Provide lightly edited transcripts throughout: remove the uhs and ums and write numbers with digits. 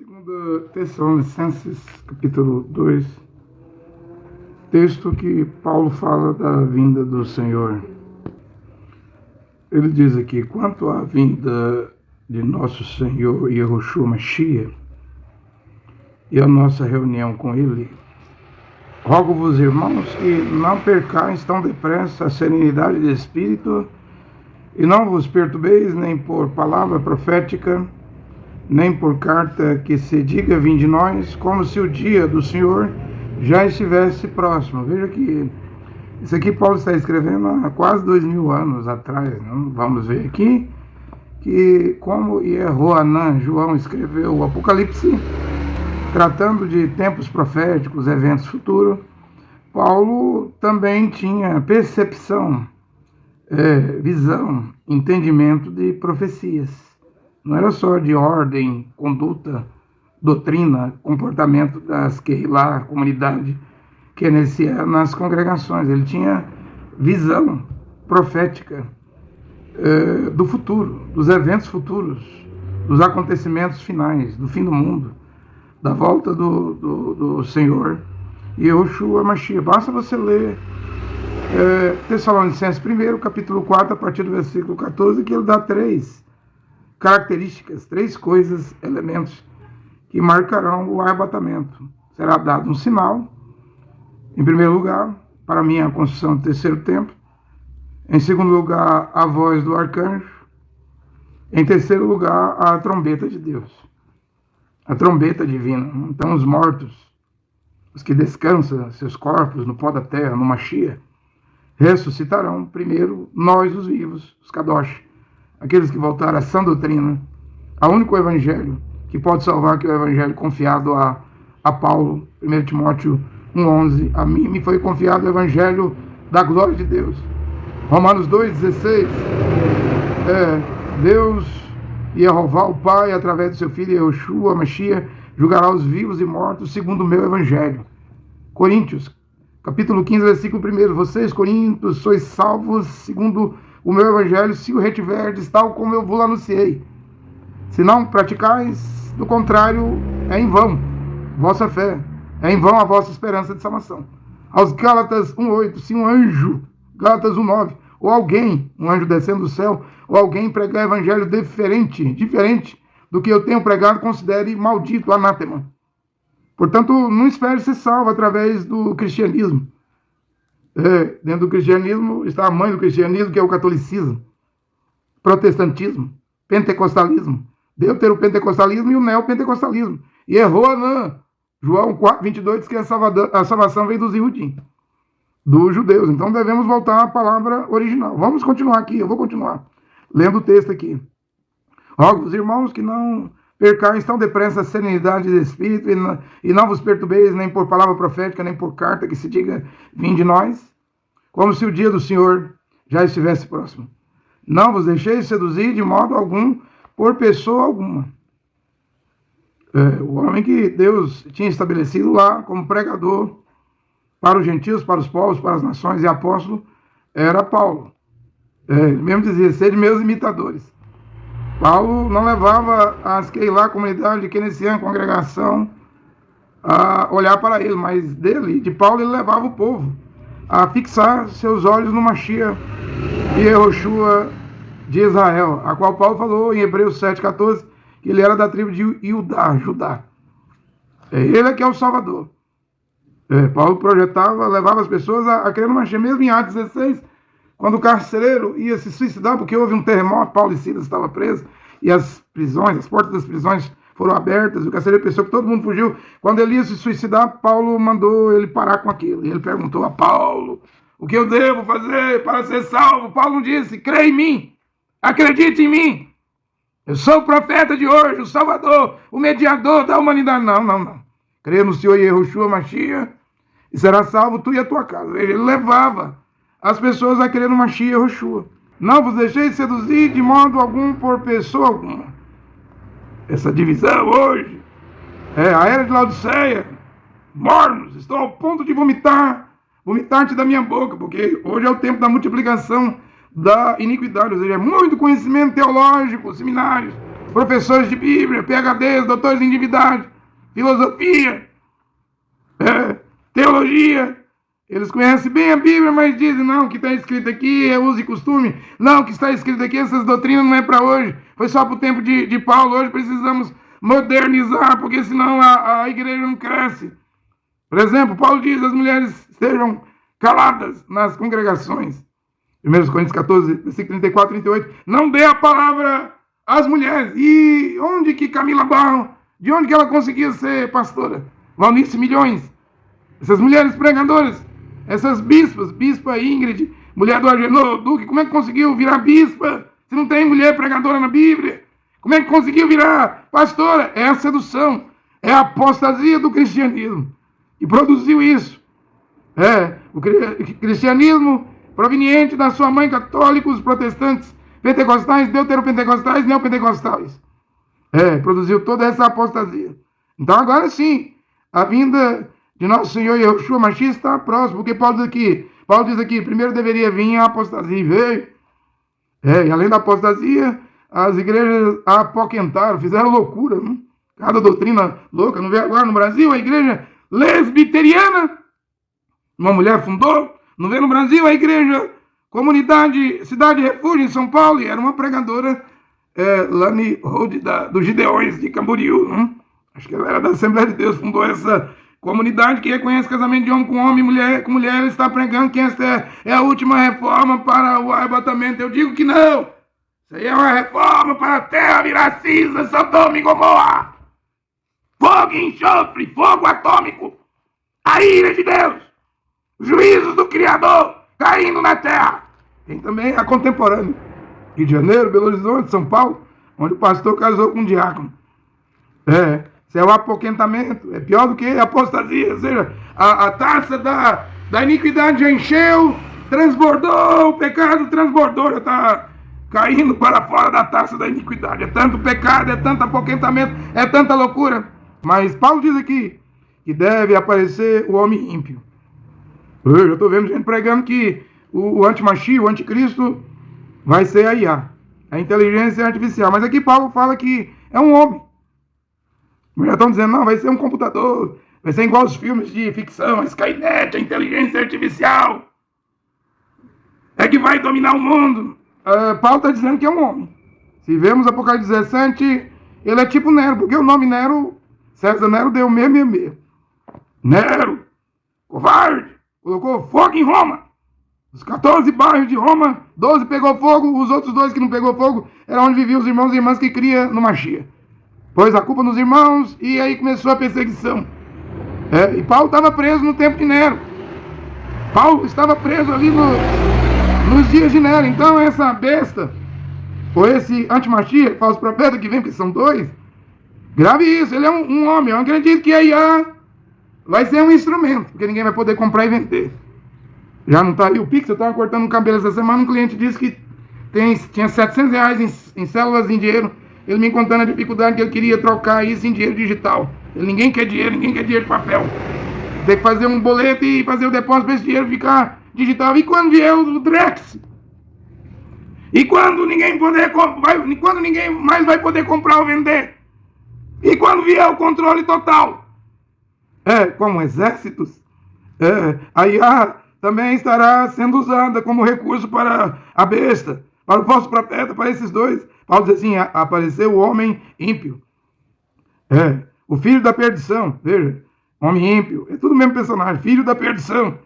2 Tessalonicenses, capítulo 2, texto que Paulo fala da vinda do Senhor. Ele diz aqui: quanto à vinda de nosso Senhor Yahushua Mashiach e a nossa reunião com Ele, rogo-vos, irmãos, que não percais tão depressa a serenidade de espírito e não vos perturbeis nem por palavra profética, nem por carta que se diga vinde nós, como se o dia do Senhor já estivesse próximo. Veja que isso aqui Paulo está escrevendo há quase 2000 anos atrás. Não? Vamos ver aqui que como Yehoanã, João, escreveu o Apocalipse, tratando de tempos proféticos, eventos futuros, Paulo também tinha percepção, visão, entendimento de profecias. Não era só de ordem, conduta, doutrina, comportamento das Kehilá, comunidade kenesia, nas congregações. Ele tinha visão profética do futuro, dos eventos futuros, dos acontecimentos finais, do fim do mundo, da volta do Senhor Yahushua Mashiach. Basta você ler Tessalonicenses 1, capítulo 4, a partir do versículo 14, que ele dá 3 características, 3 coisas, elementos que marcarão o arrebatamento. Será dado um sinal, em primeiro lugar, para mim a construção do terceiro templo. Em segundo lugar, a voz do arcanjo. Em terceiro lugar, a trombeta de Deus, a trombeta divina. Então os mortos, os que descansam seus corpos no pó da terra, no Mashiach, ressuscitarão primeiro. Nós, os vivos, os Kadosh, aqueles que voltaram à sã doutrina, ao único evangelho que pode salvar, que é o evangelho confiado a Paulo, 1 Timóteo 1,11. A mim me foi confiado o evangelho da glória de Deus. Romanos 2,16. Deus, Yehová, o Pai, através do seu Filho Yahushua Mashiach, julgará os vivos e mortos segundo o meu evangelho. Coríntios, capítulo 15, versículo 1. Vocês, Coríntios, sois salvos segundo o meu evangelho, se o retiverdes, tal como eu vos anunciei. Se não praticais, do contrário, é em vão vossa fé, é em vão a vossa esperança de salvação. Aos Gálatas 1,8, se um anjo, Gálatas 1,9, ou alguém, um anjo descendo do céu, ou alguém pregar evangelho diferente do que eu tenho pregado, considere maldito, anátema. Portanto, não espere ser salvo através do cristianismo. Dentro do cristianismo está a mãe do cristianismo, que é o catolicismo, protestantismo, pentecostalismo, deuteropentecostalismo e o neopentecostalismo. E errou, não. João 4,22 diz que a salvação vem dos Iudim, dos judeus. Então devemos voltar à palavra original. Vamos continuar aqui, eu vou continuar lendo o texto aqui. Rogo-vos, irmãos, que não percais tão depressa a serenidade de espírito e não vos perturbeis nem por palavra profética, nem por carta que se diga vinde nós, como se o dia do Senhor já estivesse próximo. Não vos deixeis seduzir de modo algum por pessoa alguma. O homem que Deus tinha estabelecido lá como pregador para os gentios, para os povos, para as nações e apóstolo, era Paulo. Ele mesmo dizia: sede meus imitadores. Paulo não levava as Kehilá, comunidade kenesia, congregação, a olhar para ele, mas de Paulo, ele levava o povo a fixar seus olhos no Mashiach e Yahushua de Israel, a qual Paulo falou em Hebreus 7,14, que ele era da tribo de Judá. Ele é que é o Salvador. Paulo projetava, levava as pessoas a crer no Mashiach. Mesmo em Atos 16, quando o carcereiro ia se suicidar, porque houve um terremoto, Paulo e Silas estavam presos, e as portas das prisões foram abertas, e o carcereiro pensou que todo mundo fugiu. Quando ele ia se suicidar, Paulo mandou ele parar com aquilo. E ele perguntou a Paulo: o que eu devo fazer para ser salvo? Paulo disse: crê em mim, acredite em mim. Eu sou o profeta de hoje, o Salvador, o mediador da humanidade. Não. Crê no Senhor Yahushua Mashiach e será salvo tu e a tua casa. Ele levava as pessoas a crer no Mashiach Yahushua. Não vos deixeis seduzir de modo algum por pessoa alguma. Essa divisão hoje, a era de Laodiceia, mornos, estou ao ponto de vomitar-te da minha boca, porque hoje é o tempo da multiplicação da iniquidade, ou seja, é muito conhecimento teológico, seminários, professores de Bíblia, PhDs, doutores em divindade, filosofia, teologia. Eles conhecem bem a Bíblia, mas dizem, não, o que está escrito aqui é uso e costume. Não, o que está escrito aqui, essas doutrinas não é para hoje. Foi só para o tempo de Paulo. Hoje precisamos modernizar, porque senão a igreja não cresce. Por exemplo, Paulo diz, as mulheres estejam caladas nas congregações. 1 Coríntios 14, versículo 34 e 38. Não dê a palavra às mulheres. E onde que Camila Barro, de onde que ela conseguia ser pastora? Valnice Milhões. Essas mulheres pregadoras. Essas bispas, bispa Ingrid, mulher do Agenor Duque, como é que conseguiu virar bispa se não tem mulher pregadora na Bíblia? Como é que conseguiu virar pastora? É a sedução, é a apostasia do cristianismo. E produziu isso. O cristianismo proveniente da sua mãe católicos, protestantes, pentecostais, deuteropentecostais, neopentecostais. Produziu toda essa apostasia. Então agora sim, a vinda de nosso Senhor Yeshua Mashiach está próximo, porque Paulo diz aqui, primeiro deveria vir a apostasia, e veio. E além da apostasia, as igrejas apoquentaram, fizeram loucura, né? Cada doutrina louca. Não vê agora no Brasil a igreja lesbiteriana, uma mulher fundou. Não vê no Brasil a igreja Comunidade Cidade Refúgio em São Paulo, e era uma pregadora, Lani Rode, dos Gideões de Camboriú, né? Acho que ela era da Assembleia de Deus, fundou essa comunidade que reconhece casamento de homem com homem, mulher com mulher. Está pregando que esta é a última reforma para o arrebatamento. Eu digo que não. Isso aí é uma reforma para a terra virar cinza, Sodoma e Gomorra. Fogo e enxofre, fogo atômico. A ira de Deus. Os juízos do Criador caindo na terra. Tem também a contemporânea. Rio de Janeiro, Belo Horizonte, São Paulo, onde o pastor casou com um diácono. Isso é o apoquentamento, é pior do que a apostasia, ou seja, a taça da iniquidade já encheu, transbordou, o pecado transbordou, já está caindo para fora da taça da iniquidade. É tanto pecado, é tanto apoquentamento, é tanta loucura. Mas Paulo diz aqui que deve aparecer o homem ímpio. Eu já estou vendo gente pregando que o anti-Mashiach, o anticristo, vai ser a IA, a inteligência artificial. Mas aqui Paulo fala que é um homem. Já estão dizendo, não, vai ser um computador, vai ser igual os filmes de ficção, a Skynet, a inteligência artificial, é que vai dominar o mundo. Paulo está dizendo que é um homem. Se vemos Apocalipse 17, ele é tipo Nero, porque o nome Nero, César Nero deu meio. Nero, covarde, colocou fogo em Roma. Os 14 bairros de Roma, 12 pegou fogo, os outros 2 que não pegou fogo, era onde viviam os irmãos e irmãs que cria no Mashiach. Pôs a culpa nos irmãos e aí começou a perseguição. E Paulo estava preso no tempo de Nero. Paulo estava preso ali nos dias de Nero. Então essa besta, ou esse anti-Mashiach, falso profeta que vem, porque são 2, grave isso, ele é um homem. Eu acredito que a IA vai ser um instrumento, porque ninguém vai poder comprar e vender. Já não está aí o Pix, eu estava cortando o cabelo essa semana, um cliente disse que tinha R$700 em células em dinheiro. Ele me contando a dificuldade que ele queria trocar isso em dinheiro digital. Ninguém quer dinheiro de papel. Tem que fazer um boleto e fazer o depósito para esse dinheiro ficar digital. E quando vier o Drex? E quando ninguém mais vai poder comprar ou vender? E quando vier o controle total? Como exércitos, a IA também estará sendo usada como recurso para a besta, para o falso profeta, para esses 2. Paulo diz assim, apareceu o homem ímpio. O filho da perdição, veja, homem ímpio, é tudo o mesmo personagem, filho da perdição,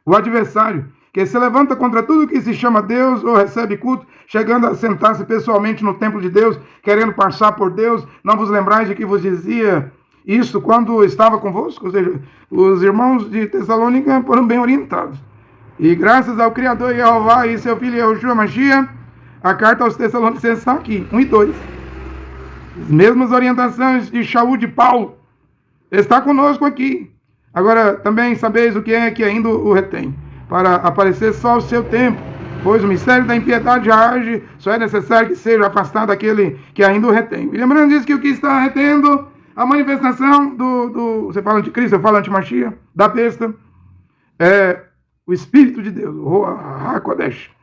o adversário, que se levanta contra tudo que se chama Deus ou recebe culto, chegando a sentar-se pessoalmente no templo de Deus, querendo passar por Deus. Não vos lembrais de que vos dizia isso quando estava convosco? Ou seja, os irmãos de Tessalônica foram bem orientados. E graças ao Criador Jeová e seu filho Yeshua Mashiach, a carta aos Tessalonicenses está aqui, 1 e 2. As mesmas orientações de Shaul de Paulo está conosco aqui. Agora, também sabeis o que é que ainda o retém, para aparecer só o seu tempo, pois o mistério da impiedade já age, só é necessário que seja afastado aquele que ainda o retém. E lembrando disso, que o que está retendo a manifestação você fala anticristo, eu falo anti-Mashiach, da besta, é o Espírito de Deus, o Ruach HaKodesh.